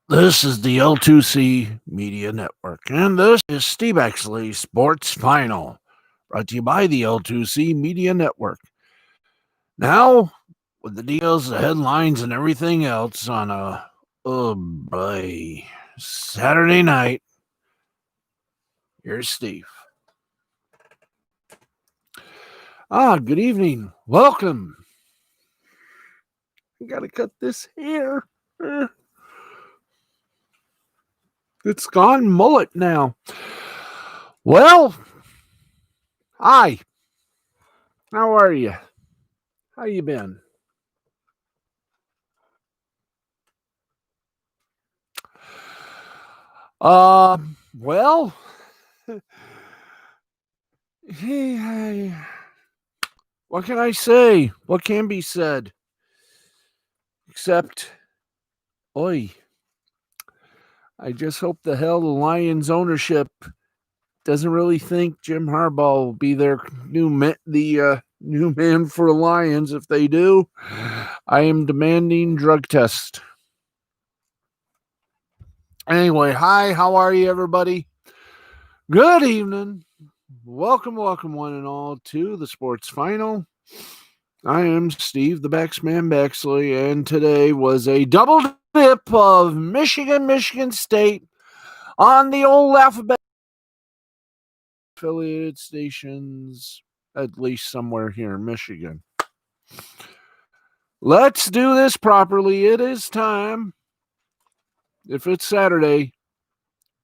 This is the L2C Media Network, and this is Steve Baxley Sports Final, brought to you by the L2C Media Network. Now, with the deals, the headlines, and everything else on Saturday night, here's Steve. Good evening. Welcome. I gotta cut this hair. It's gone mullet now. Well, hi. How are you? How you been? Well, hey, what can I say? What can be said? Except, oi, I just hope the hell the Lions ownership doesn't really think Jim Harbaugh will be their new man for the Lions. If they do, I am demanding drug test. Anyway, hi, how are you, everybody? Good evening. Welcome, one and all, to the Sports Final. I am Steve, the Baxman Baxley, and today was a double dip of Michigan State on the old alphabet affiliated stations, at least somewhere here in Michigan. Let's do this properly. It is time. If it's Saturday,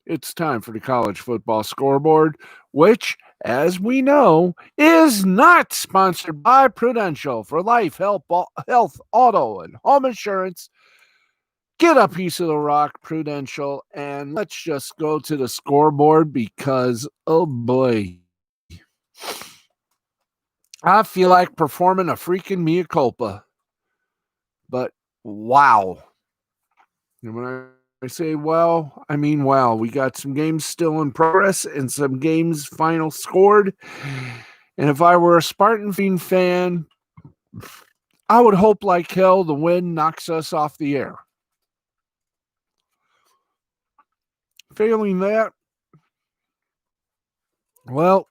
it's time for the college football scoreboard, which, as we know, is not sponsored by Prudential for life, health, auto, and home insurance. Get a piece of the rock, Prudential, and let's just go to the scoreboard because, oh boy, I feel like performing a freaking mea culpa. But wow. And when I say wow, I mean wow. We got some games still in progress and some games final scored. And if I were a Spartan Fiend fan, I would hope like hell the win knocks us off the air. Failing that, well,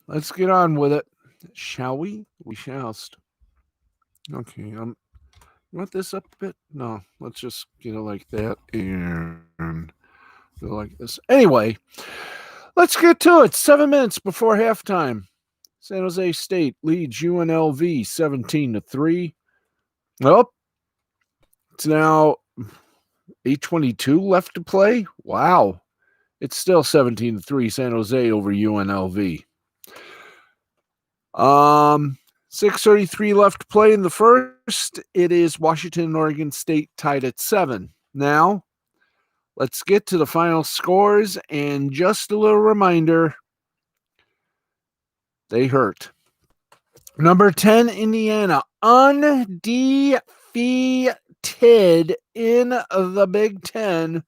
let's get on with it. Shall we? We shall. Okay, want this up a bit? No, let's just get it like that and go like this. Anyway, let's get to it. 7 minutes before halftime. San Jose State leads UNLV 17-3. Well, it's now 8:22 left to play. Wow. It's still 17-3 San Jose over UNLV. 6:33 left to play in the first. It is Washington and Oregon State tied at 7. Now, let's get to the final scores, and just a little reminder, they hurt. Number 10, Indiana, undefeated in the Big Ten.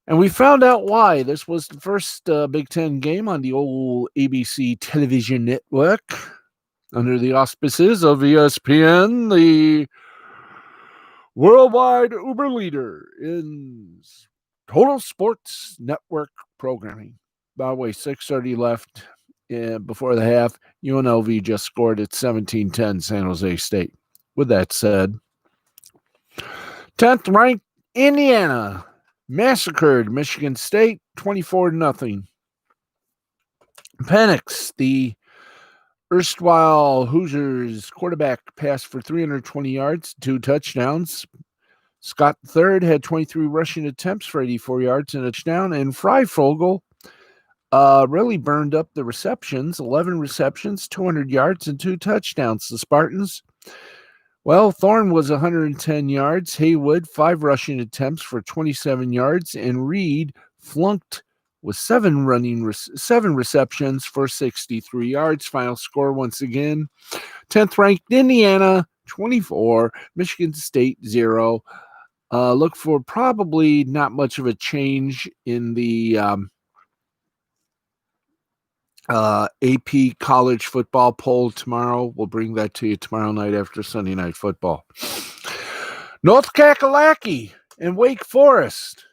And we found out why. This was the first Big Ten game on the old ABC television network under the auspices of ESPN, the worldwide Uber leader in total sports network programming. By the way, 6:30 left before the half. UNLV just scored at 17-10 San Jose State. With that said, 10th ranked Indiana massacred Michigan State 24-0. Penix, the erstwhile Hoosiers quarterback, passed for 320 yards, 2 touchdowns. Scott III had 23 rushing attempts for 84 yards and a touchdown. And Freifogel really burned up the receptions, 11 receptions, 200 yards, and 2 touchdowns. The Spartans, well, Thorne was 110 yards. Haywood, 5 rushing attempts for 27 yards. And Reed flunked with 7 receptions for 63 yards. Final score once again, 10th ranked Indiana 24, Michigan State 0. Look for probably not much of a change in the AP college football poll tomorrow. We'll bring that to you tomorrow night after Sunday Night Football. North Kakalaki and Wake Forest.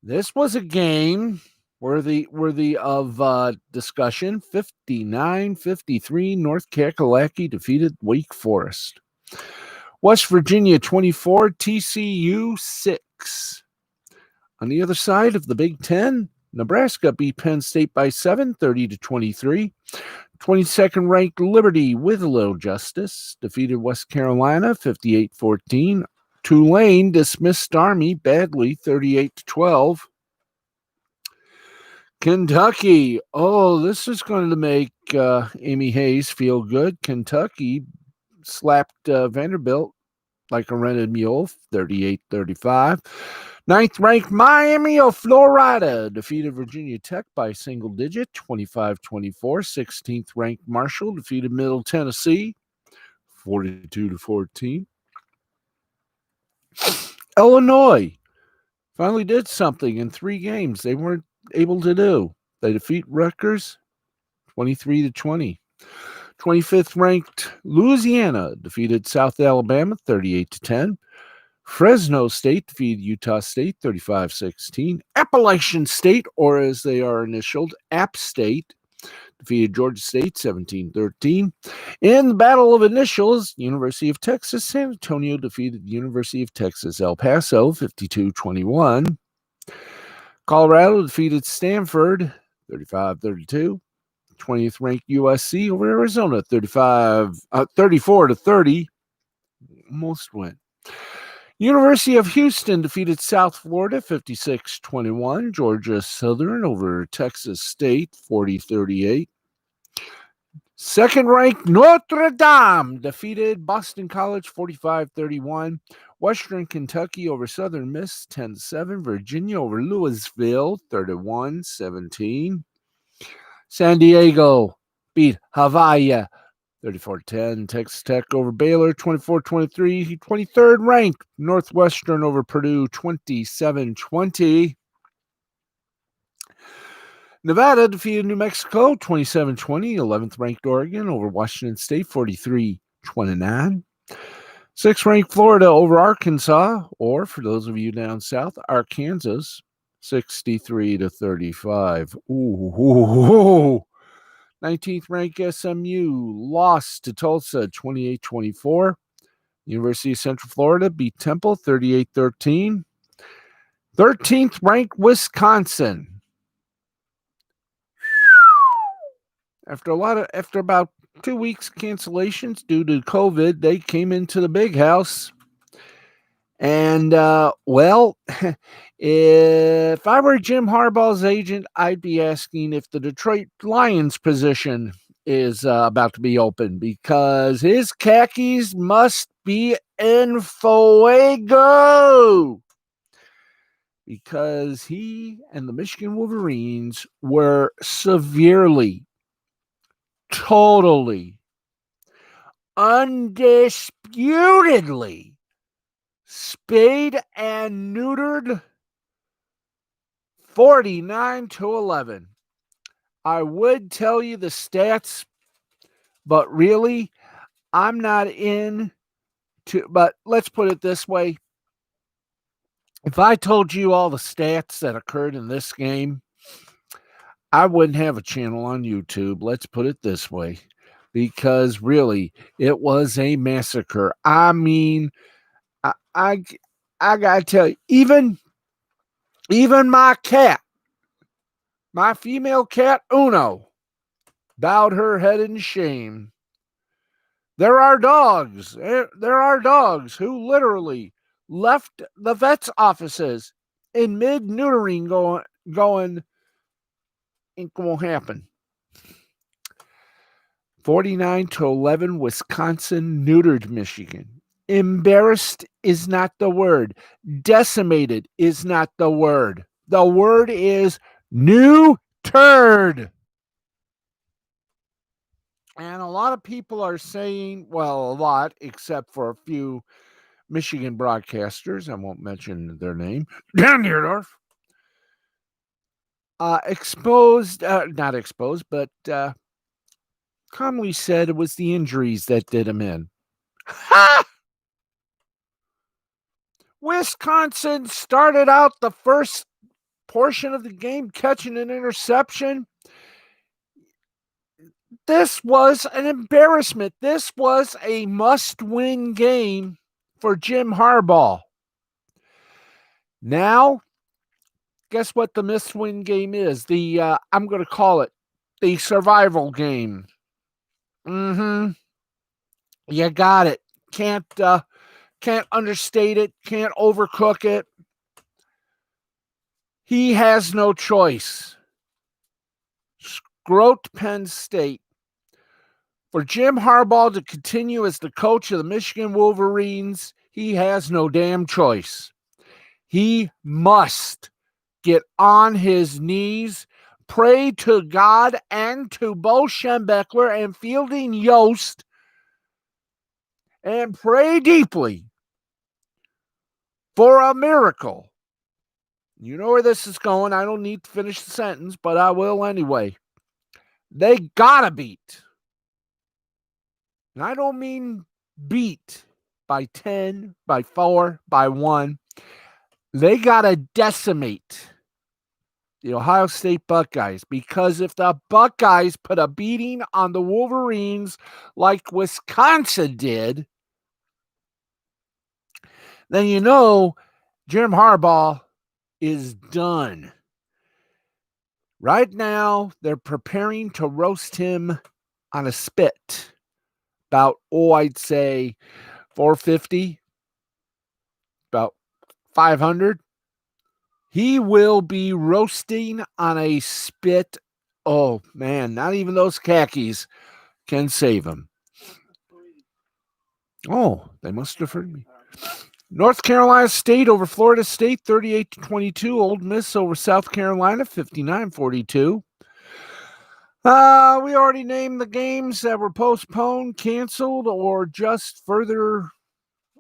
This was a game worthy of discussion. 59-53, North Kakalaki defeated Wake Forest. West Virginia 24, TCU 6. On the other side of the Big Ten, Nebraska beat Penn State by 7, 30-23. 22nd ranked Liberty, with a little justice, defeated West Carolina 58-14. Tulane dismissed Army badly 38-12. Kentucky. Oh, this is going to make Amy Hayes feel good. Kentucky slapped Vanderbilt like a rented mule, 38-35. Ninth ranked Miami of Florida defeated Virginia Tech by single digit, 25-24. 16th ranked Marshall defeated Middle Tennessee, 42-14. Illinois finally did something in 3 games they weren't able to do. They defeat Rutgers 23-20. 25th ranked Louisiana defeated South Alabama 38-10. Fresno State defeated Utah State 35-16. Appalachian State, or as they are initialed, App State, defeated Georgia State 17-13. In the battle of initials, University of Texas San Antonio defeated University of Texas El Paso 52-21. Colorado defeated Stanford 35-32. 20th ranked USC over Arizona 34-30. Almost win. University of Houston defeated South Florida 56-21. Georgia Southern over Texas State 40-38. Second-ranked Notre Dame defeated Boston College 45-31. Western Kentucky over Southern Miss 10-7. Virginia over Louisville 31-17. San Diego beat Hawaii 34-10. Texas Tech over Baylor 24-23. 23rd ranked Northwestern over Purdue 27-20. Nevada defeated New Mexico 27-20. 11th ranked Oregon over Washington State 43-29. 6th ranked Florida over Arkansas, or for those of you down south, Arkansas 63-35. Ooh. 19th ranked SMU lost to Tulsa 28-24. University of Central Florida beat Temple 38-13. 13th ranked Wisconsin. After about 2 weeks cancellations due to COVID, they came into the big house. And, if I were Jim Harbaugh's agent, I'd be asking if the Detroit Lions position is about to be open, because his khakis must be in fuego, because he and the Michigan Wolverines were severely, totally, undisputedly spayed and neutered 49-11. I would tell you the stats, but really, I'm not in to, but let's put it this way. If I told you all the stats that occurred in this game, I wouldn't have a channel on YouTube. Let's put it this way, because really, it was a massacre. I mean, I gotta tell you, even my cat, my female cat Uno, bowed her head in shame. There are dogs who literally left the vet's offices in mid-neutering going, ain't gonna happen. 49-11, Wisconsin neutered Michigan. Embarrassed is not the word. Decimated is not the word. The word is neutered. And a lot of people are saying, well, a lot, except for a few Michigan broadcasters, I won't mention their name, Dan Neerdorf, not exposed, but calmly said it was the injuries that did him in. Ha! Wisconsin started out the first portion of the game, catching an interception. This was an embarrassment. This was a must-win game for Jim Harbaugh. Now, guess what the must-win game is? I'm going to call it the survival game. You got it. Can't understate it. Can't overcook it. He has no choice. Scrote Penn State. For Jim Harbaugh to continue as the coach of the Michigan Wolverines, he has no damn choice. He must get on his knees, pray to God and to Bo Schembechler and Fielding Yost, and pray deeply for a miracle. You know where this is going. I don't need to finish the sentence, but I will anyway. They gotta beat. And I don't mean beat by 10, by 4, by 1. They gotta decimate the Ohio State Buckeyes, because if the Buckeyes put a beating on the Wolverines like Wisconsin did, then you know Jim Harbaugh is done. Right now, they're preparing to roast him on a spit. About, I'd say 450, about 500. He will be roasting on a spit. Oh, man, not even those khakis can save him. Oh, they must have heard me. North Carolina State over Florida State, 38-22. Ole Miss over South Carolina, 59-42. We already named the games that were postponed, canceled, or just further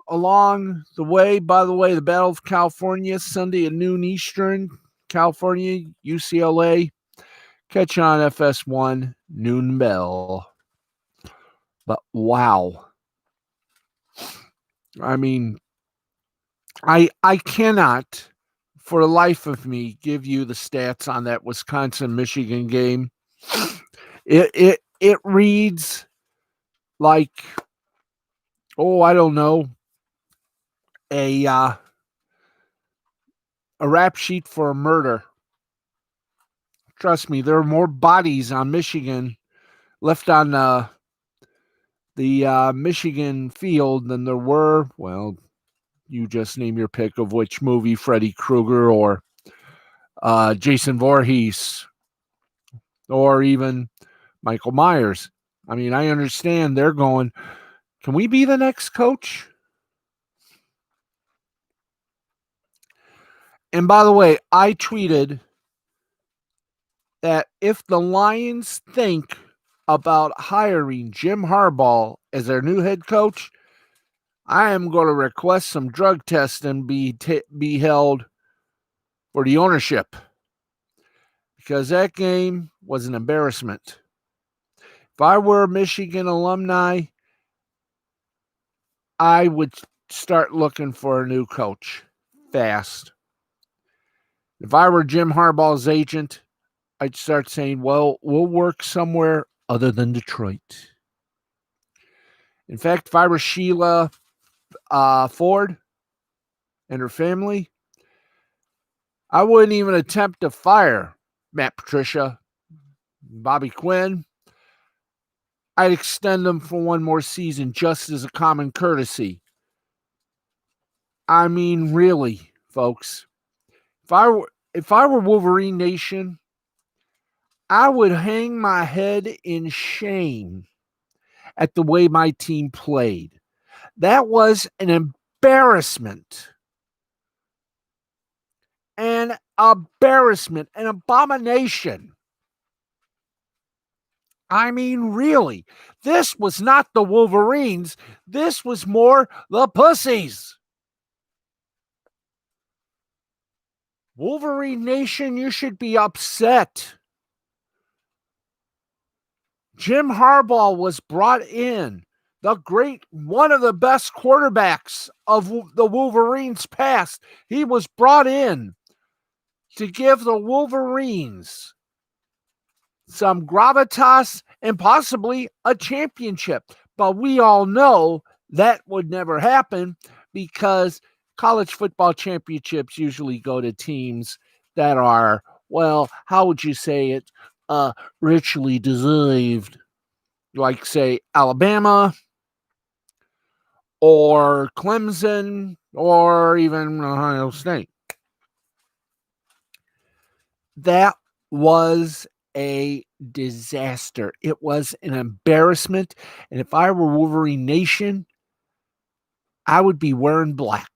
along the way. By the way, the Battle of California, Sunday at noon Eastern, California, UCLA. Catch on FS1, noon bell. But wow. I mean, I cannot, for the life of me, give you the stats on that Wisconsin-Michigan game. It reads like, I don't know, a rap sheet for a murder. Trust me, there are more bodies on Michigan left on the Michigan field than there were. Well, you just name your pick of which movie, Freddy Krueger or Jason Voorhees or even Michael Myers. I mean, I understand they're going, can we be the next coach? And by the way, I tweeted that if the Lions think about hiring Jim Harbaugh as their new head coach, I am going to request some drug testing be held for the ownership, because that game was an embarrassment. If I were a Michigan alumni, I would start looking for a new coach fast. If I were Jim Harbaugh's agent, I'd start saying, well, we'll work somewhere other than Detroit. In fact, if I were Sheila Ford and her family, I wouldn't even attempt to fire Matt Patricia, Bobby Quinn. I'd extend them for one more season just as a common courtesy. I mean, really, folks. If I were Wolverine Nation, I would hang my head in shame at the way my team played. That was an embarrassment. An embarrassment, an abomination. I mean, really, this was not the Wolverines. This was more the Pussies. Wolverine Nation, you should be upset. Jim Harbaugh was brought in, one of the best quarterbacks of the Wolverines past. He was brought in. to give the Wolverines some gravitas and possibly a championship. But we all know that would never happen because college football championships usually go to teams that are, well, how would you say it, richly deserved, like, say, Alabama or Clemson or even Ohio State. That was a disaster. It was an embarrassment. And if I were Wolverine Nation, I would be wearing black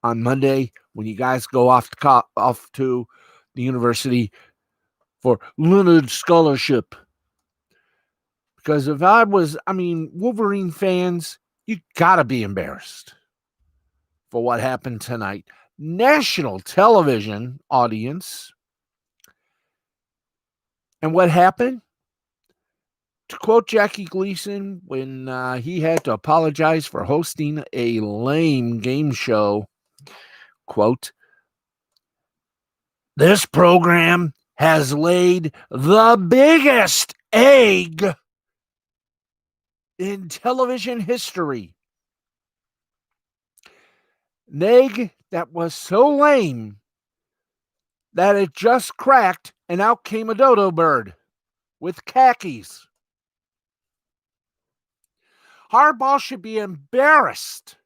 on Monday when you guys go off to the university for limited scholarship. Because if Wolverine fans, you got to be embarrassed for what happened tonight. National television audience. And what happened? To quote Jackie Gleason, when he had to apologize for hosting a lame game show, quote, "This program has laid the biggest egg in television history. An egg that was so lame that it just cracked and out came a dodo bird with khakis. Harbaugh should be embarrassed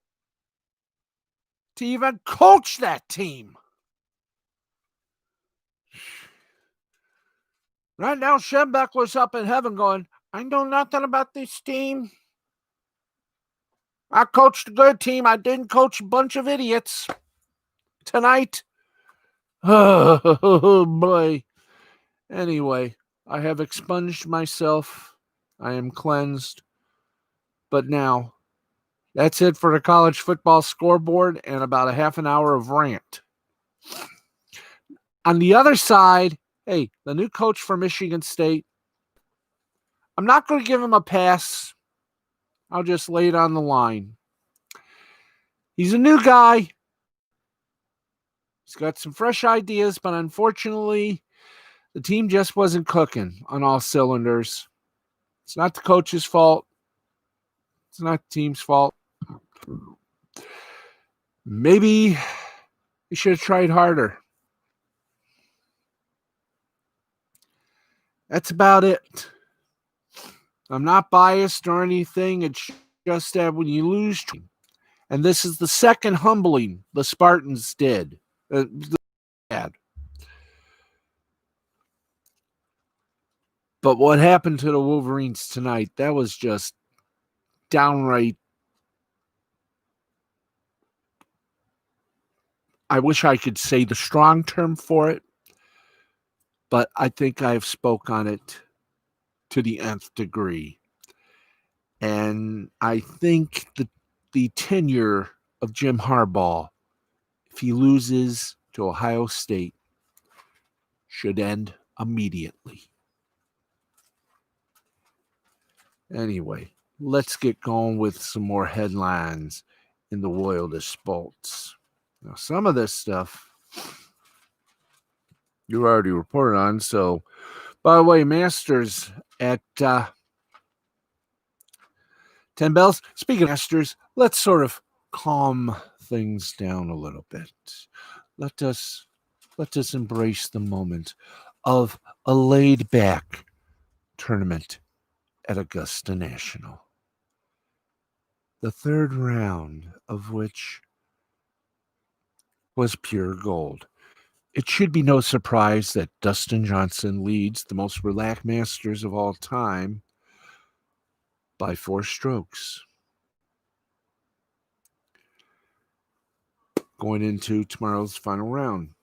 to even coach that team." Right now, Schembechler's up in heaven going, "I know nothing about this team. I coached a good team. I didn't coach a bunch of idiots tonight." Oh, boy. Anyway, I have expunged myself. I am cleansed. But now, that's it for the college football scoreboard and about a half an hour of rant. On the other side, hey, the new coach for Michigan State, I'm not going to give him a pass. I'll just lay it on the line. He's a new guy. He's got some fresh ideas, but unfortunately, the team just wasn't cooking on all cylinders. It's not the coach's fault. It's not the team's fault. Maybe he should have tried harder. That's about it. I'm not biased or anything. It's just that when you lose, and this is the second humbling the Spartans did. Bad. But what happened to the Wolverines tonight, that was just downright. I wish I could say the strong term for it, but I think I've spoke on it to the nth degree. And I think the tenure of Jim Harbaugh, if he loses to Ohio State, should end immediately. Anyway, let's get going with some more headlines in the world of sports. Now, some of this stuff you already reported on. So, by the way, Masters at 10 bells. Speaking of Masters, let's sort of calm things down a little bit. Let us embrace the moment of a laid-back tournament at Augusta National. The third round of which was pure gold. It should be no surprise that Dustin Johnson leads the most relaxed Masters of all time by 4 strokes. Going into tomorrow's final round,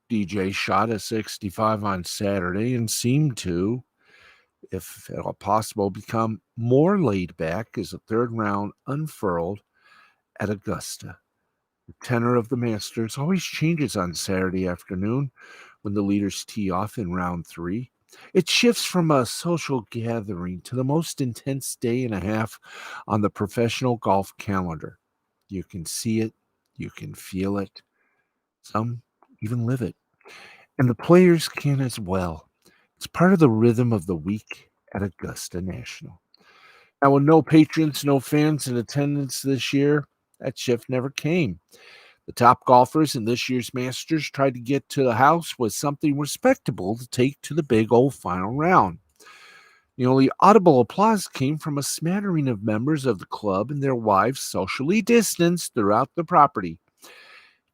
DJ shot a 65 on Saturday and seemed to, if at all possible, become more laid back as the third round unfurled at Augusta. The tenor of the Masters always changes on Saturday afternoon when the leaders tee off in round 3. It shifts from a social gathering to the most intense day and a half on the professional golf calendar. You can see it, you can feel it, some even live it. And the players can as well. It's part of the rhythm of the week at Augusta National. Now, with no patrons, no fans in attendance this year, that shift never came. The top golfers in this year's Masters tried to get to the house with something respectable to take to the big old final round. The only audible applause came from a smattering of members of the club and their wives socially distanced throughout the property. It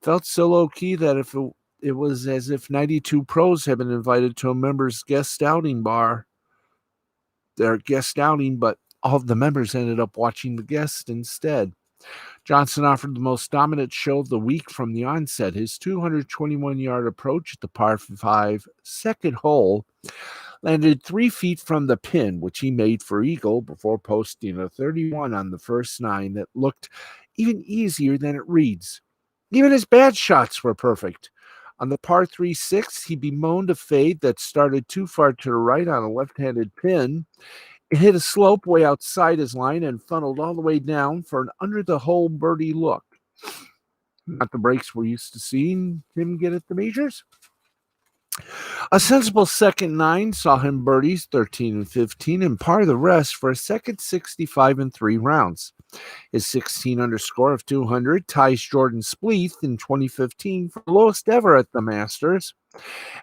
felt so low key that if it was as if 92 pros had been invited to a member's guest outing, but all of the members ended up watching the guests instead. Johnson offered the most dominant show of the week from the onset. His 221-yard approach at the par 5 second hole landed 3 feet from the pin, which he made for eagle before posting a 31 on the first 9 that looked even easier than it reads. Even his bad shots were perfect. On the par 3 6, he bemoaned a fade that started too far to the right on a left-handed pin. It hit a slope way outside his line and funneled all the way down for an under-the-hole birdie look. Not the breaks we're used to seeing him get at the majors. A sensible second 9 saw him birdies 13 and 15 and par the rest for a second 65 in 3 rounds. His 16 underscore of 200 ties Jordan Spieth in 2015 for the lowest ever at the Masters,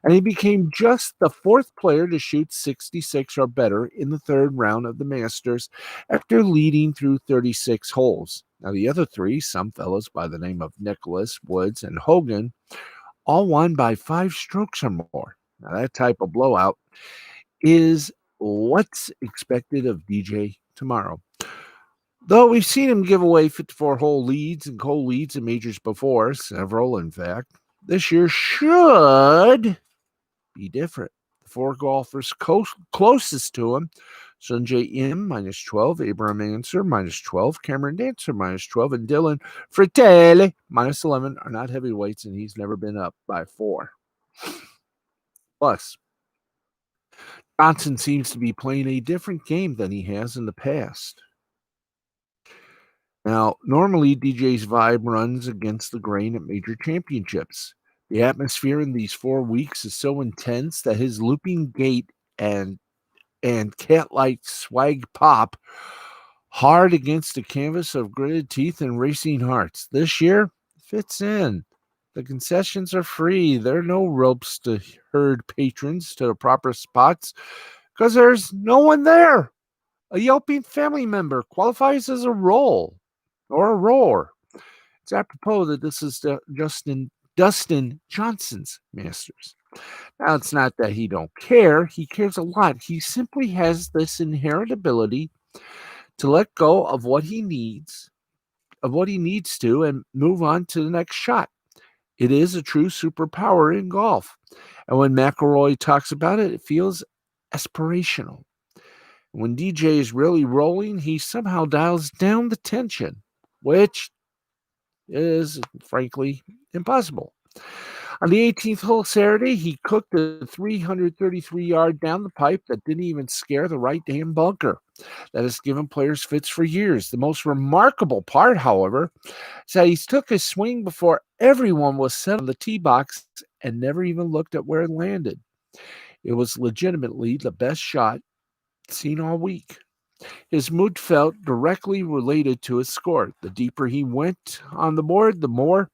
and he became just the 4th player to shoot 66 or better in the 3rd round of the Masters after leading through 36 holes. Now, the other 3, some fellows by the name of Nicholas, Woods, and Hogan, all won by 5 strokes or more. Now, that type of blowout is what's expected of DJ tomorrow. Though we've seen him give away 54-hole leads and co-leads in majors before, several in fact, this year should be different. The 4 golfers closest to him, Sungjae Im, minus 12, Abraham Ancer, minus 12, Cameron Dancer, minus 12, and Dylan Fratelli, minus 11, are not heavyweights, and he's never been up by 4. Plus, Johnson seems to be playing a different game than he has in the past. Now, normally DJ's vibe runs against the grain at major championships. The atmosphere in these 4 weeks is so intense that his looping gait and cat-like swag pop hard against a canvas of gritted teeth and racing hearts. This year, fits in. The concessions are free. There are no ropes to herd patrons to the proper spots because there's no one there. A yelping family member qualifies as a roll or a roar. It's apropos that this is Dustin Johnson's Masters. Now, it's not that he don't care. He cares a lot. He simply has this inherent ability to let go of what he needs to, and move on to the next shot. It is a true superpower in golf. And when McIlroy talks about it, it feels aspirational. When DJ is really rolling, he somehow dials down the tension, which is, frankly, impossible. On the 18th hole Saturday, he cooked a 333-yard down the pipe that didn't even scare the right damn bunker. That has given players fits for years. The most remarkable part, however, is that he took his swing before everyone was set on the tee box and never even looked at where it landed. It was legitimately the best shot seen all week. His mood felt directly related to his score. The deeper he went on the board, the more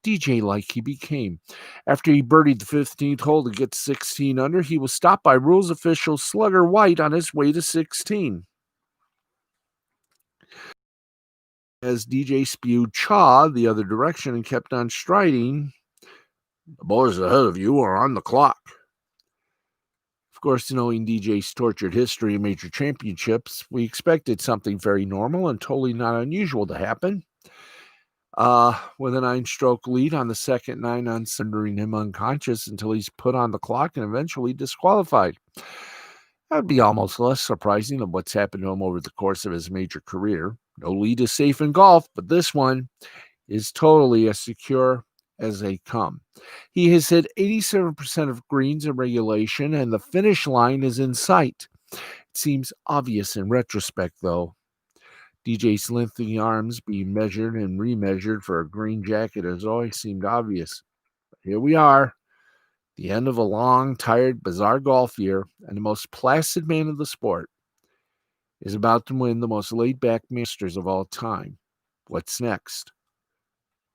DJ-like he became. After he birdied the 15th hole to get 16 under, he was stopped by rules official Slugger White on his way to 16. As DJ spewed chaw the other direction and kept on striding, "The boys ahead of you are on the clock." Of course, knowing DJ's tortured history in major championships, we expected something very normal and totally not unusual to happen. With a 9-stroke lead on the second 9 on rendering him unconscious until he's put on the clock and eventually disqualified. That would be almost less surprising than what's happened to him over the course of his major career. No lead is safe in golf, but this one is totally as secure as they come. He has hit 87% of greens in regulation, and the finish line is in sight. It seems obvious in retrospect, though. DJ's lengthy arms being measured and remeasured for a green jacket has always seemed obvious. But here we are. the end of a long, tired, bizarre golf year, and the most placid man of the sport is about to win the most laid-back Masters of all time. What's next?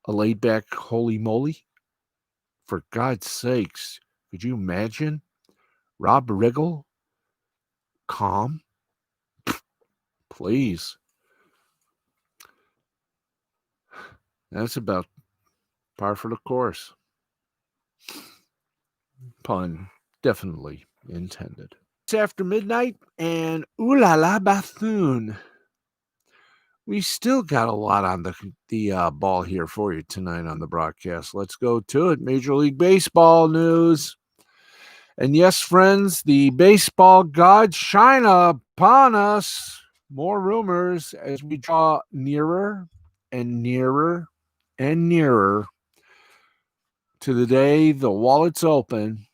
A laid-back holy moly? For God's sakes, could you imagine? Rob Riggle? Calm? Please. That's about par for the course. Pun definitely intended. It's after midnight, and ooh la la Bethune. We still got a lot on the ball here for you tonight on the broadcast. Let's go to it. Major League Baseball news. And yes, friends, the baseball gods shine upon us. More rumors as we draw nearer and nearer and nearer to the day the wallets open.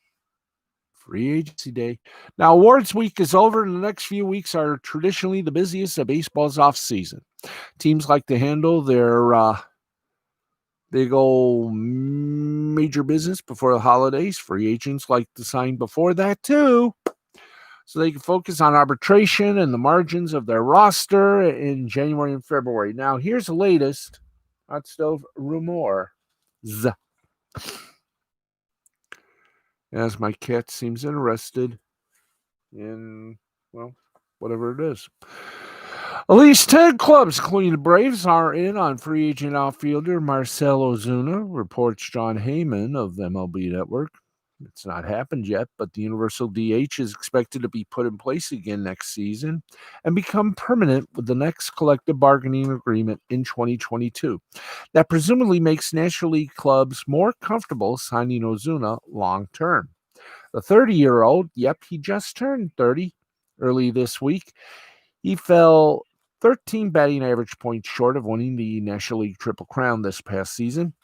Free agency day. Now, awards week is over, and the next few weeks are traditionally the busiest of baseball's off season. Teams like to handle their big old major business before the holidays. Free agents like to sign before that too, so they can focus on arbitration and the margins of their roster in January and February. Now, here's the latest hot stove rumor. As my cat seems interested in, well, whatever it is. At least 10 clubs, including the Braves, are in on free agent outfielder Marcell Ozuna, reports John Heyman of the MLB Network. It's not happened yet, but the universal DH is expected to be put in place again next season and become permanent with the next collective bargaining agreement in 2022. That presumably makes National League clubs more comfortable signing Ozuna long term. The 30-year-old, he just turned 30 early this week. He fell 13 batting average points short of winning the National League Triple Crown this past season.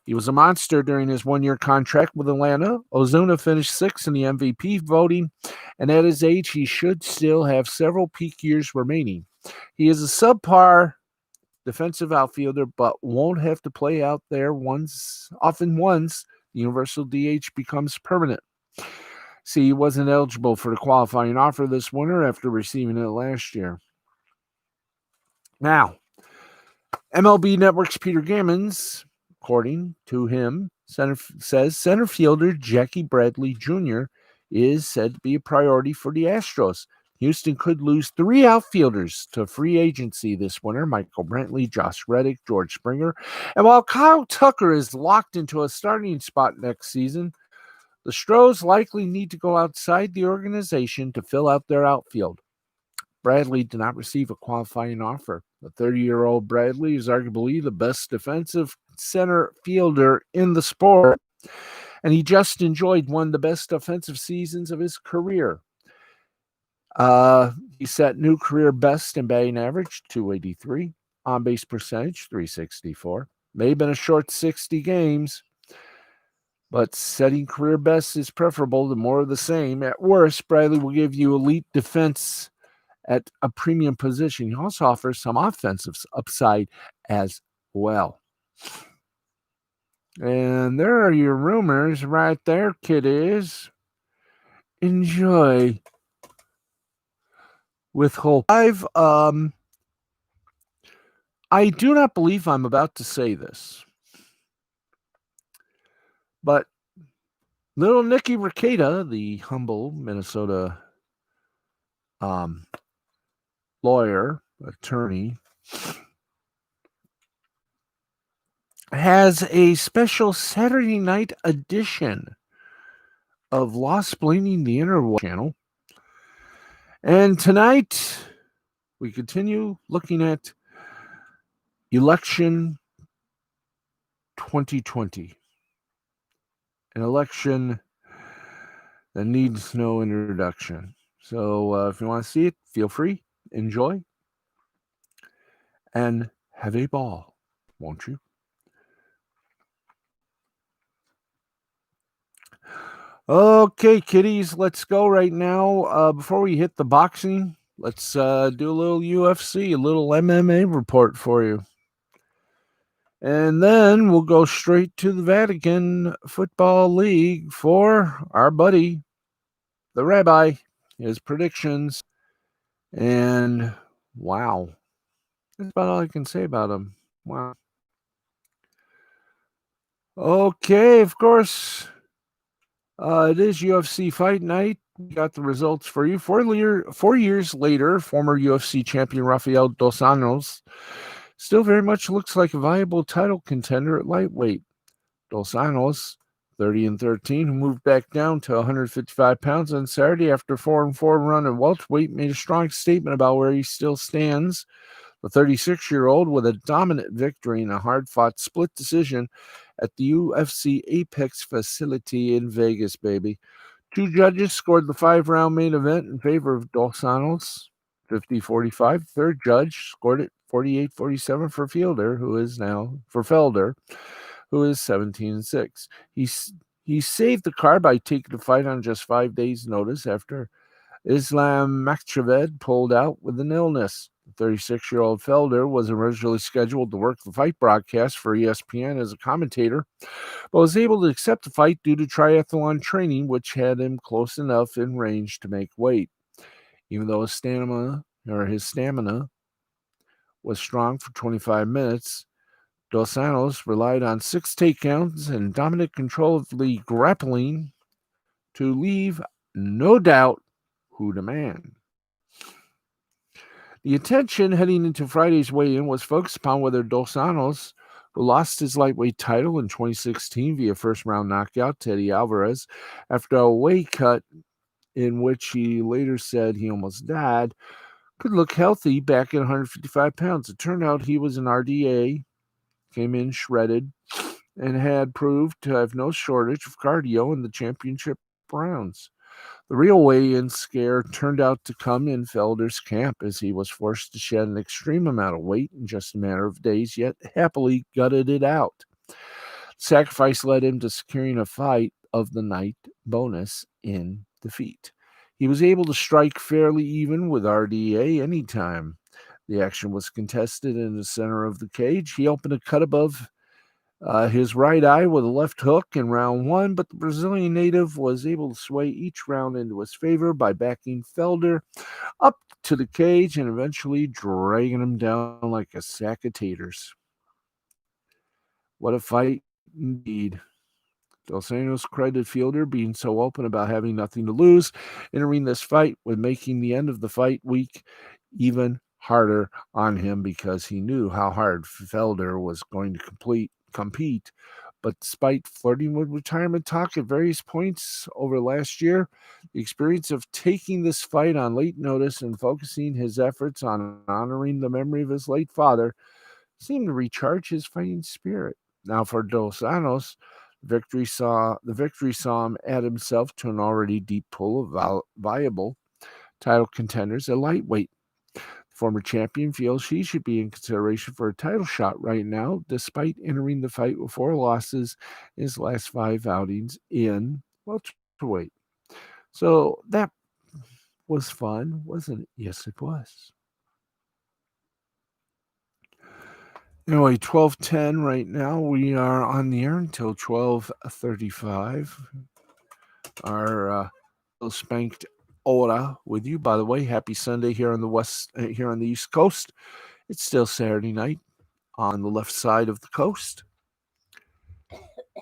He was a monster during his one-year contract with Atlanta. Ozuna finished sixth in the MVP voting, and at his age, he should still have several peak years remaining. He is a subpar defensive outfielder, but won't have to play out there once the universal DH becomes permanent. See, he wasn't eligible for the qualifying offer this winter after receiving it last year. Now, MLB Network's Peter Gammons, according to him, says center fielder Jackie Bradley Jr. is said to be a priority for the Astros. Houston could lose 3 outfielders to free agency this winter: Michael Brantley, Josh Reddick, George Springer. And while Kyle Tucker is locked into a starting spot next season, the Stros likely need to go outside the organization to fill out their outfield. Bradley did not receive a qualifying offer. The 30-year-old Bradley is arguably the best defensive center fielder in the sport, and he just enjoyed one of the best offensive seasons of his career. He set new career best in batting average, 283, on-base percentage, 364. May have been a short 60 games, but setting career best is preferable to more of the same. At worst, Bradley will give you elite defense at a premium position. He also offers some offensive upside as well. And there are your rumors right there, kiddies. Enjoy. With Whole 5, I do not believe I'm about to say this, but little Nicky Rekieta, the humble Minnesota lawyer, attorney, has a special Saturday night edition of Lost Blaming the Interweb channel. And tonight, we continue looking at election 2020, an election that needs no introduction. So if you want to see it, feel free, enjoy, and have a ball, won't you? Okay, kiddies, let's go right now. Before we hit the boxing, let's do a little UFC, a little MMA report for you. And then we'll go straight to the Vatican Football League for our buddy, the Rabbi, his predictions. And wow, that's about all I can say about him. Wow. Okay, of course, it is UFC Fight Night. We got the results for you. 4 years later, former UFC champion Rafael Dos Anjos still very much looks like a viable title contender at lightweight. Dos Anjos, 30-13, who moved back down to 155 pounds on Saturday after a 4-4 run at welterweight, made a strong statement about where he still stands. The 36-year-old with a dominant victory in a hard-fought split decision at the UFC Apex facility in Vegas, baby. Two judges scored the 5-round main event in favor of Dos Anjos, 50-45. Third judge scored it 48-47 for Felder, who is 17-6. He saved the card by taking the fight on just 5 days' notice after Islam Makhachev pulled out with an illness. The 36-year-old Felder was originally scheduled to work the fight broadcast for ESPN as a commentator, but was able to accept the fight due to triathlon training, which had him close enough in range to make weight. Even though his stamina was strong for 25 minutes, Dos Anjos relied on 6 takedowns and dominant control of the grappling to leave no doubt who the man. The attention heading into Friday's weigh-in was focused upon whether Dos Anjos, who lost his lightweight title in 2016 via first-round knockout to Eddie Alvarez after a weight cut in which he later said he almost died, could look healthy back at 155 pounds. It turned out he was an RDA, came in shredded, and had proved to have no shortage of cardio in the championship rounds. The real weigh-in scare turned out to come in Felder's camp as he was forced to shed an extreme amount of weight in just a matter of days, yet happily gutted it out. Sacrifice led him to securing a fight of the night bonus in defeat. He was able to strike fairly even with RDA anytime. The action was contested in the center of the cage. He opened a cut above his right eye with a left hook in round 1, but the Brazilian native was able to sway each round into his favor by backing Felder up to the cage and eventually dragging him down like a sack of taters. What a fight indeed. Dos Anjos credited Felder being so open about having nothing to lose, entering this fight with making the end of the fight week even harder on him because he knew how hard Felder was going to compete. But despite flirting with retirement talk at various points over last year, the experience of taking this fight on late notice and focusing his efforts on honoring the memory of his late father seemed to recharge his fighting spirit. Now for Dos Anjos, the victory saw him add himself to an already deep pool of viable title contenders at lightweight. Former champion feels he should be in consideration for a title shot right now, despite entering the fight with 4 losses in his last 5 outings in welterweight. So that was fun, wasn't it? Yes, it was. Anyway, 12:10 right now. We are on the air until 12:35. Our spanked Ora with you. By the way, happy Sunday here on the East Coast. It's still Saturday night on the left side of the coast.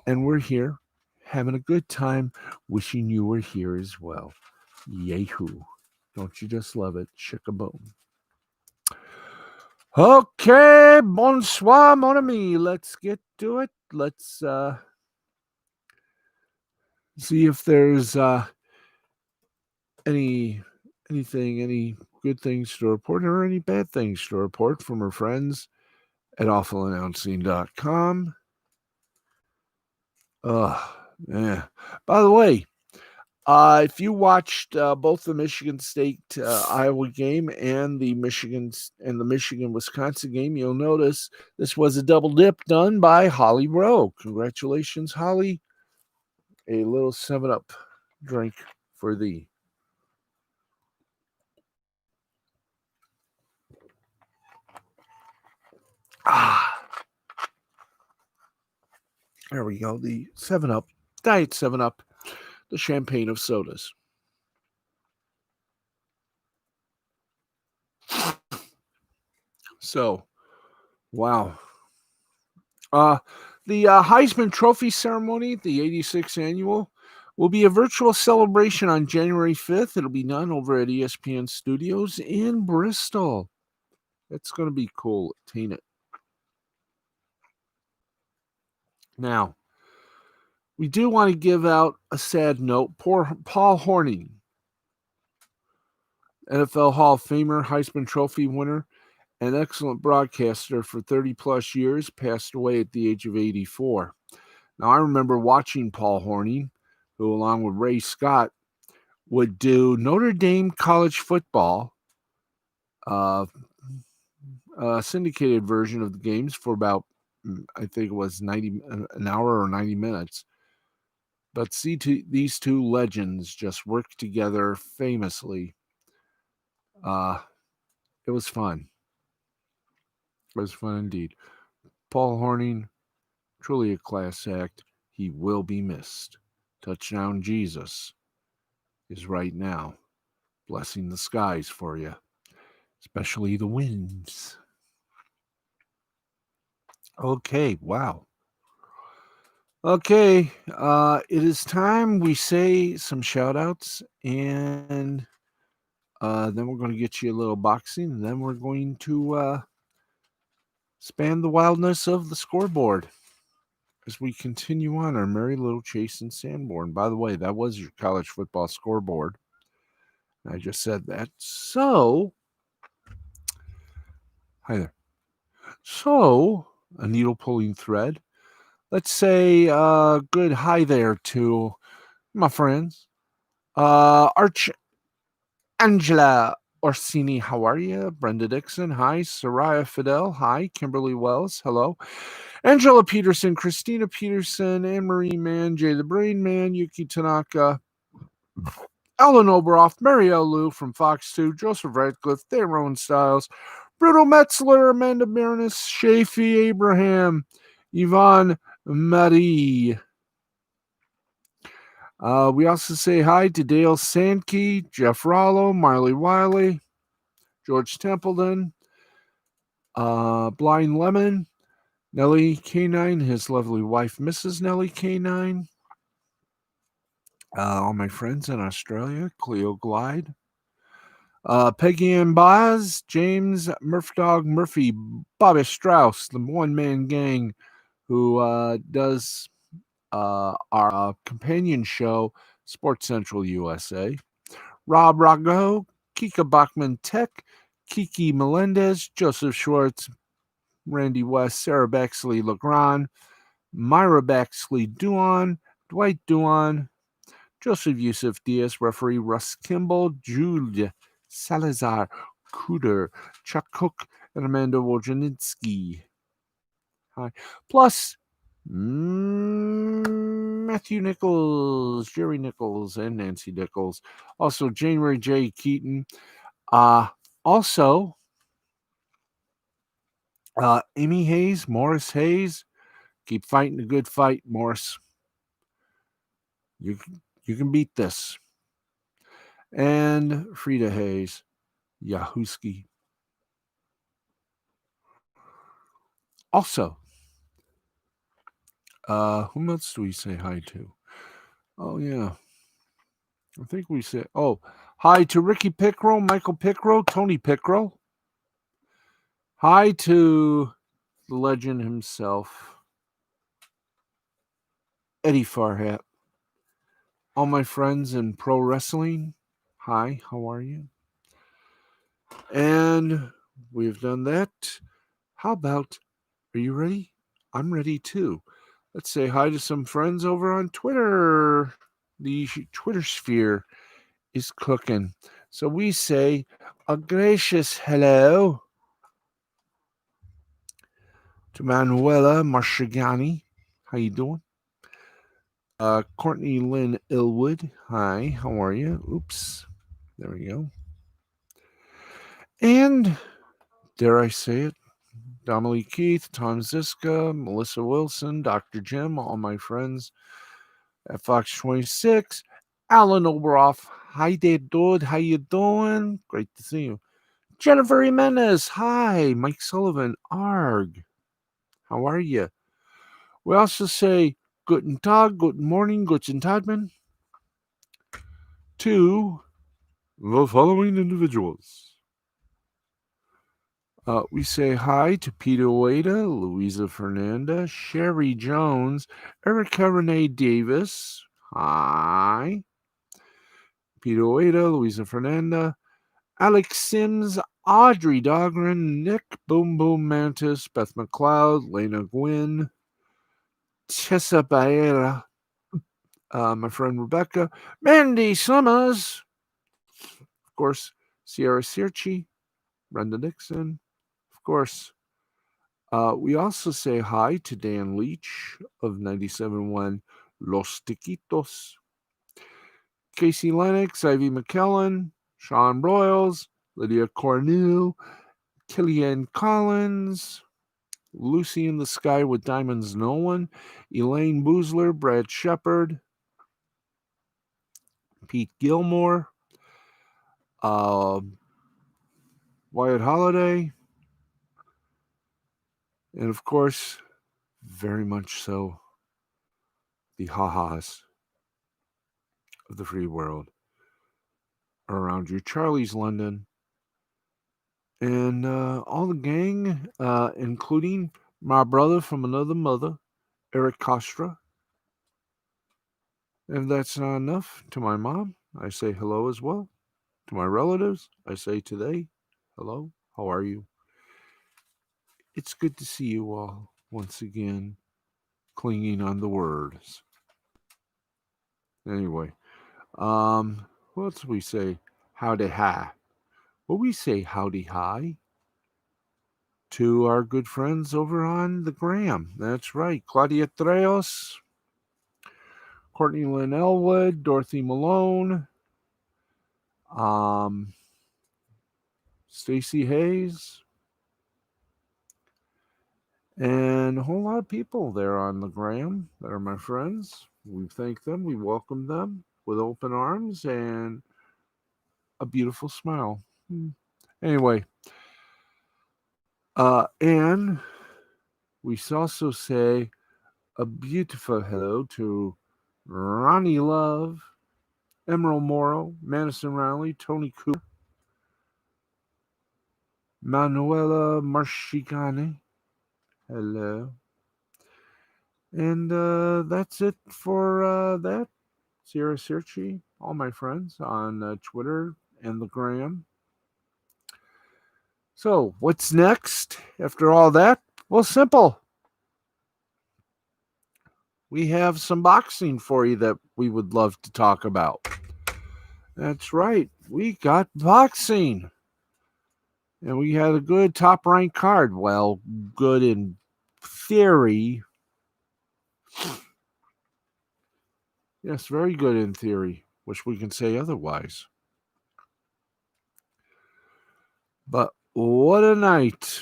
And we're here having a good time, wishing you were here as well. Yahoo. Don't you just love it? Shikaboom. Okay, bonsoir, mon ami. Let's get to it. Let's see if there's any good things to report or any bad things to report from our friends at awfulannouncing.com. Yeah. By the way, if you watched both the Michigan State Iowa game and the Michigan Wisconsin game, you'll notice this was a double dip done by Holly Rowe. Congratulations, Holly. A little 7-Up drink for thee. There we go. The 7 Up, Diet 7 Up, the champagne of sodas. So, wow. The Heisman Trophy ceremony, the 86th annual, will be a virtual celebration on January 5th. It'll be done over at ESPN Studios in Bristol. It's going to be cool. Attain it. Now, we do want to give out a sad note. Poor Paul Hornung, NFL Hall of Famer, Heisman Trophy winner, an excellent broadcaster for 30 plus years, passed away at the age of 84. Now, I remember watching Paul Hornung, who, along with Ray Scott, would do Notre Dame college football, syndicated version of the games for about, I think it was an hour or 90 minutes. But these two legends just worked together famously. It was fun. It was fun indeed. Paul Hornung, truly a class act. He will be missed. Touchdown Jesus is right now blessing the skies for you, especially the winds. Okay, wow. Okay, it is time we say some shout outs, and then we're going to get you a little boxing, and then we're going to span the wildness of the scoreboard as we continue on our merry little chase in Sanborn. By the way, that was your college football scoreboard. I just said that. So, hi there. So, a needle pulling thread. Let's say good hi there to my friends. Arch Angela Orsini, how are you? Brenda Dixon, hi. Soraya Fidel, hi. Kimberly Wells, hello. Angela Peterson, Christina Peterson, Anne Marie Mann, Jay the Brain Man, Yuki Tanaka, Alan Oberoff, Marielle Lou from Fox 2, Joseph Radcliffe, Theron Styles, Brutal Metzler, Amanda Bernis, Shafi Abraham, Yvonne Marie. We also say hi to Dale Sankey, Jeff Rollo, Marley Wiley, George Templeton, Blind Lemon, Nellie K9, his lovely wife, Mrs. Nellie K9, all my friends in Australia, Cleo Glide, Peggy Ann Boz, James Murphdog Murphy, Bobby Strauss, the one-man gang who does our companion show, Sports Central USA, Rob Rago, Kika Bachman Tech, Kiki Melendez, Joseph Schwartz, Randy West, Sarah Baxley Legrand, Myra Baxley Duan, Dwight Duan, Joseph Yusuf Diaz, referee Russ Kimball, Julia Salazar Cooter, Chuck Cook, and Amanda Wojcinski. Hi. Plus, Matthew Nichols, Jerry Nichols, and Nancy Nichols. Also, January J. Keaton. Also, Amy Hayes, Morris Hayes. Keep fighting a good fight, Morris. You can beat this. And Frida Hayes, Yahuski. Also, whom else do we say hi to? Oh, yeah. I think we said, hi to Ricky Pickrell, Michael Pickrell, Tony Pickrell. Hi to the legend himself, Eddie Farhat. All my friends in pro wrestling, hi, how are you? And we've done that. How about, are you ready? I'm ready too. Let's say hi to some friends over on Twitter. The Twitter sphere is cooking. So we say a gracious hello to Manuela Marshigani. How you doing? Courtney Lynn Ilwood. Hi, how are you? Oops. There we go. And, dare I say it, Dominique Keith, Tom Ziska, Melissa Wilson, Dr. Jim, all my friends at Fox 26, Alan Oberoff. Hi there, dude. How you doing? Great to see you. Jennifer Jimenez. Hi. Mike Sullivan. Arg. How are you? We also say Guten Tag, Guten Morning, Guten Tagman to the following individuals. We say hi to Peter Ueda, Louisa Fernanda, Sherry Jones, Erica Renee Davis. Hi. Peter Ueda, Louisa Fernanda, Alex Sims, Audrey Dogren, Nick Boom Boom Mantis, Beth McLeod, Lena Gwynn, Tessa Baera, my friend Rebecca, Mandy Summers, of course, Sierra Sirchi, Brenda Nixon, of course. We also say hi to Dan Leach of 97.1 Los Tiquitos, Casey Lennox, Ivy McKellen, Sean Broyles, Lydia Cornell, Killian Collins, Lucy in the Sky with Diamonds Nolan, Elaine Boozler, Brad Shepard, Pete Gilmore, Wyatt Holiday, and of course, very much so, the ha-has of the free world are around you. Charlie's London, and all the gang, including my brother from another mother, Eric Costra. If that's not enough, to my mom, I say hello as well. To my relatives, I say today, hello, how are you? It's good to see you all once again, clinging on the words. Anyway, what else do we say? Howdy hi. Well, we say howdy hi to our good friends over on the gram. That's right. Claudia Treos, Courtney Lynn Elwood, Dorothy Malone, Stacy Hayes, and a whole lot of people there on the gram that are my friends. We thank them. We welcome them with open arms and a beautiful smile. Anyway, and we also say a beautiful hello to Ronnie Love, Emerald Morrow, Madison Riley, Tony Cooper, Manuela Marchigani. Hello. And that's it for that. Sierra Sirchi, all my friends on Twitter and the gram. So, what's next after all that? Well, simple. We have some boxing for you that we would love to talk about. That's right. We got boxing. And we had a good top ranked card. Well, good in theory. Yes, very good in theory. Wish we can say otherwise. But what a night.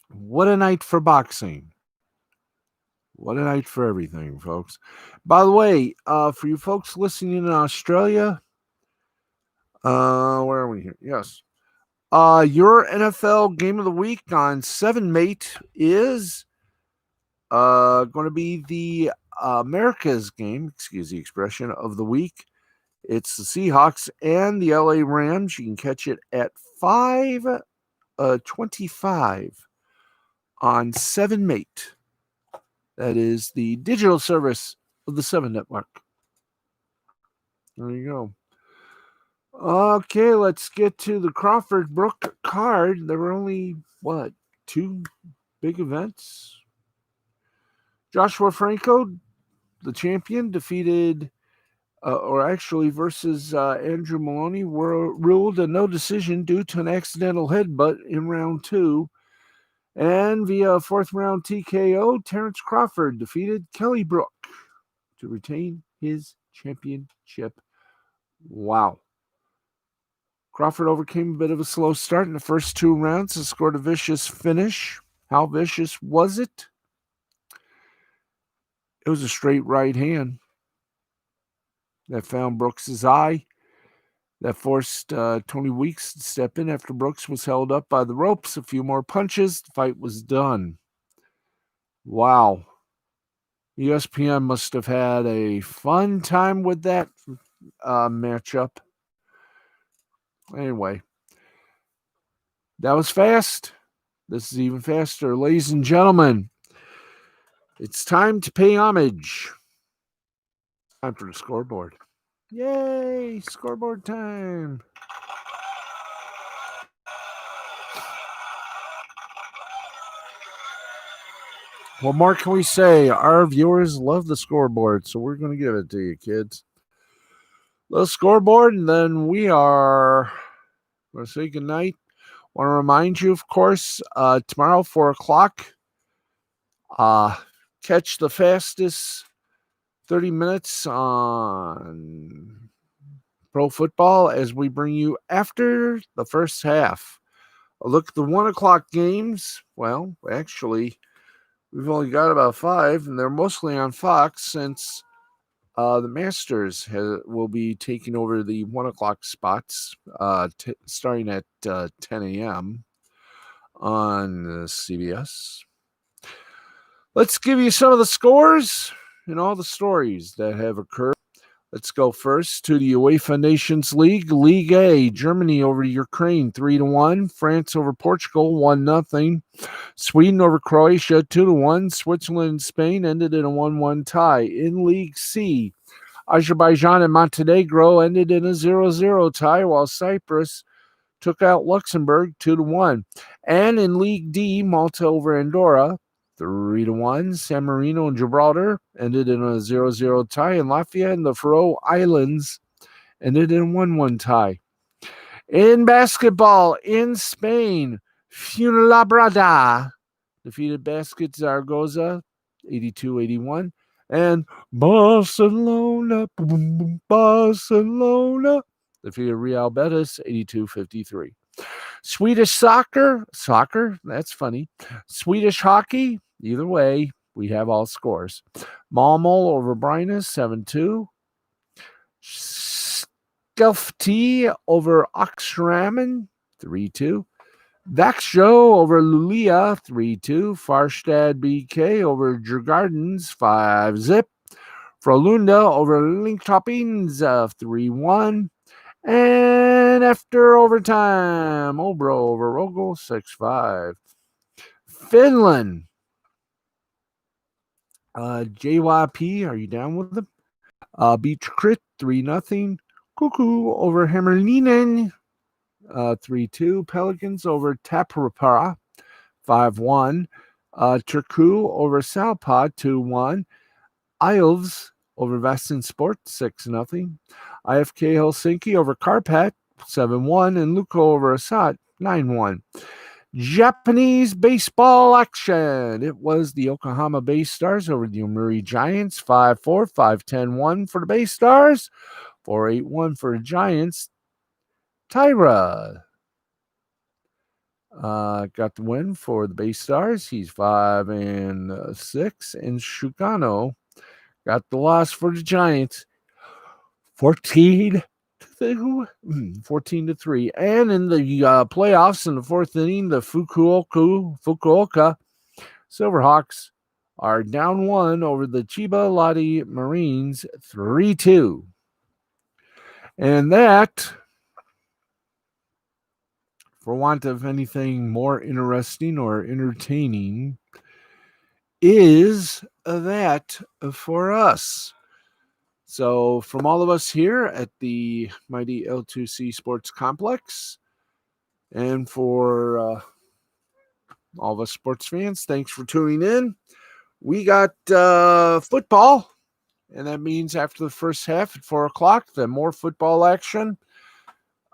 What a night for boxing. What a night for everything, folks. By the way, for you folks listening in Australia, where are we here? Yes. Your NFL game of the week on 7 Mate is going to be the America's game, excuse the expression, of the week. It's the Seahawks and the LA Rams. You can catch it at 5:25 on 7 Mate. That is the digital service of the 7 Network. There you go. Okay, let's get to the Crawford Brook card. There were only, 2 big events? Joshua Franco, the champion, defeated, versus Andrew Maloney, ruled a no decision due to an accidental headbutt in round 2. And via 4th round TKO, Terrence Crawford defeated Kelly Brook to retain his championship. Wow. Crawford overcame a bit of a slow start in the first 2 rounds and scored a vicious finish. How vicious was it? It was a straight right hand that found Brooks's eye. That forced Tony Weeks to step in after Brooks was held up by the ropes. A few more punches, the fight was done. Wow. ESPN must have had a fun time with that matchup. Anyway, that was fast. This is even faster. Ladies and gentlemen, it's time to pay homage. Time for the scoreboard. Yay, scoreboard time. What more can we say? Our viewers love the scoreboard, so we're going to give it to you, kids. The scoreboard, and then we are going to say goodnight. Want to remind you, of course, tomorrow, 4 o'clock, catch the fastest 30 minutes on pro football as we bring you after the first half. A look at the 1 o'clock games. Well, actually, we've only got about 5, and they're mostly on Fox since the Masters will be taking over the 1 o'clock spots starting at 10 a.m. on CBS. Let's give you some of the scores and all the stories that have occurred. Let's go first to the UEFA Nations League. League A, Germany over Ukraine 3-1. France over Portugal 1-0. Sweden over Croatia 2-1. Switzerland and Spain ended in a 1-1 tie. In League C, Azerbaijan and Montenegro ended in a 0-0 tie, while Cyprus took out Luxembourg 2-1. And in League D, Malta over Andorra 3-1. San Marino and Gibraltar ended in a 0-0 tie, and Latvia and the Faroe Islands ended in a 1-1 tie. In basketball, in Spain, Fuenlabrada defeated Basket Zaragoza 82-81, and Barcelona defeated Real Betis 82-53. Swedish soccer, that's funny. Swedish hockey, either way, we have all scores. Malmö over Brynäs 7-2. Skellefteå over Oxraman 3-2. Växjö over Luleå 3-2. Farstad BK over Djurgårdens 5-0. Frölunda over Linköping 3-1. And after overtime, Obro over Rogel 6-5. Finland. JYP, are you down with them? Beach Crit 3-0. Cuckoo over Hämeenlinna 3-2. Pelicans over Tappara 5-1. Turku over Salpa 2-1. Isles over Västern Sport 6-0. IFK Helsinki over Karpat 7-1. And Luko over Asat 9-1. Japanese baseball action. It was the Yokohama Bay Stars over the Yomiuri Giants 5-4, 5-10-1 for the Bay Stars, 4-8-1 for the Giants. Tyra got the win for the Bay Stars. He's 5-6, and Shugano got the loss for the Giants, 14-3. And in the playoffs in the 4th inning, the Fukuoka Silverhawks are down 1 over the Chiba Lotte Marines 3-2. And that, for want of anything more interesting or entertaining, is that for us. So from all of us here at the mighty L2C Sports Complex, and for all of us sports fans, thanks for tuning in. We got football, and that means after the first half at 4 o'clock, then more football action.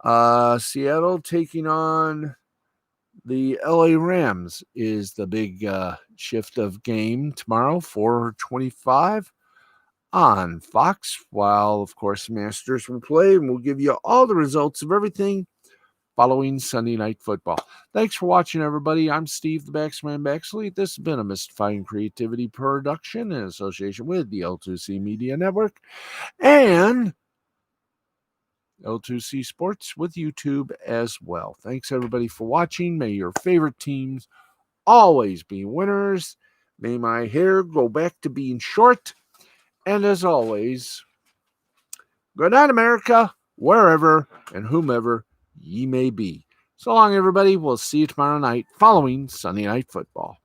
Seattle taking on the LA Rams is the big shift of game tomorrow, 4:25 on Fox, while, of course, Masters will play, and we'll give you all the results of everything following Sunday Night Football. Thanks for watching, everybody. I'm Steve, the Baxman Baxley. This has been a Mystifying Creativity production in association with the L2C Media Network and L2C Sports with YouTube as well. Thanks, everybody, for watching. May your favorite teams always be winners. May my hair go back to being short. And as always, good night, America, wherever and whomever ye may be. So long, everybody. We'll see you tomorrow night following Sunday Night Football.